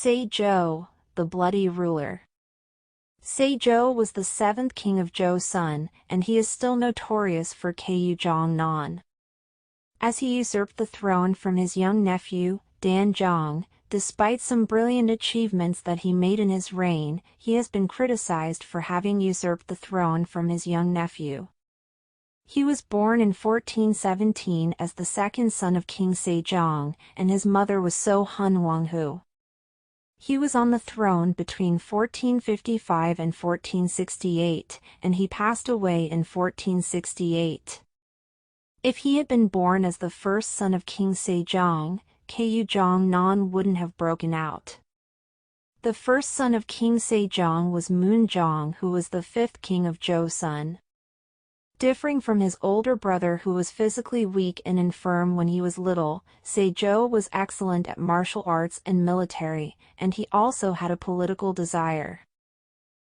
Sejong, the bloody ruler. Sejong was the seventh king of Joseon, and he is still notorious for Kyujongnon. As he usurped the throne from his young nephew, Danjong, despite some brilliant achievements that he made in his reign, he has been criticized for having usurped the throne from his young nephew. He was born in 1417 as the second son of King Sejong, and his mother was So Hunwanghu. He was on the throne between 1455 and 1468, and he passed away in 1468. If he had been born as the first son of King Sejong, Kyujongnon wouldn't have broken out. The first son of King Sejong was Moonjong, who was the fifth king of Joseon. Differing from his older brother who was physically weak and infirm when he was little, Sejong was excellent at martial arts and military, and he also had a political desire.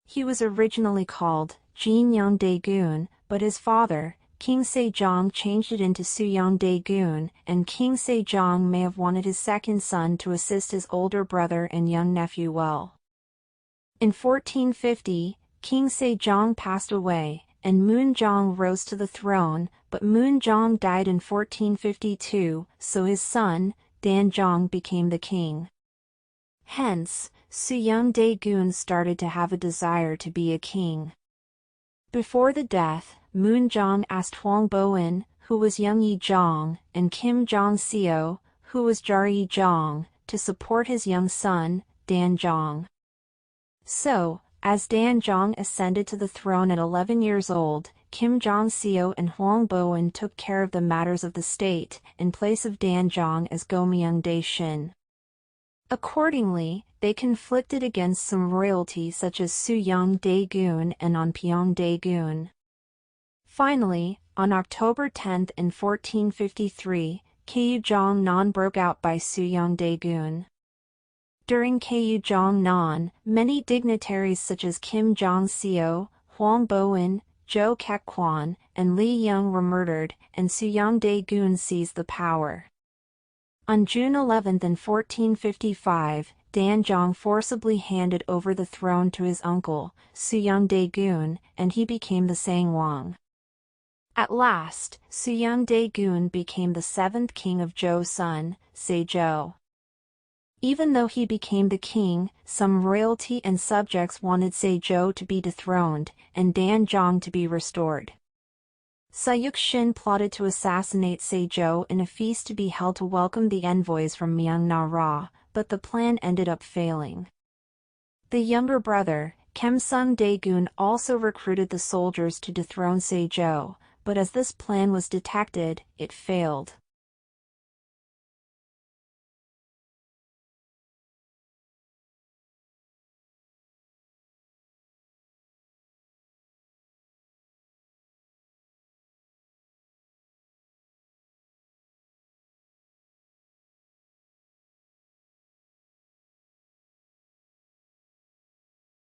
He was originally called Jinyoung Daegun, but his father, King Sejong, changed it into Suyong Daegun, and King Sejong may have wanted his second son to assist his older brother and young nephew well. In 1450, King Sejong passed away, and Moonjong rose to the throne, but Moonjong died in 1452, so his son, Danjong, became the king. Hence, Suyong Daegun started to have a desire to be a king. Before the death, Moonjong asked Hwang Boin, who was Young Yi-jong, and Kim Jong-seo, who was Jar Yi-jong, to support his young son, Danjong. So, as Danjong ascended to the throne at 11 years old, Kim Jong-seo and Hwang Boin took care of the matters of the state, in place of Danjong as Gomyeong Dae-shin. Accordingly, they conflicted against some royalty such as Suyong Daegun and Onpyeong Daegun. Finally, on October 10 in 1453, Kyujongnon broke out by Suyong Daegun. During Kyujongnon, many dignitaries such as Kim Jong-seo, Hwang Boin, Jo Kek-kwon, and Lee Young were murdered, and Suyong Daegun seized the power. On June 11 in 1455, Danjong forcibly handed over the throne to his uncle, Suyong Daegun, and he became the Sangwon. At last, Suyong Daegun became the seventh king of Joseon, Sejong. Even though he became the king, some royalty and subjects wanted Sejong to be dethroned, and Danjong to be restored. Sayuk-shin plotted to assassinate Sejong in a feast to be held to welcome the envoys from Myeong-na-ra, but the plan ended up failing. The younger brother, Kemsung Daegun, also recruited the soldiers to dethrone Sejong, but as this plan was detected, it failed.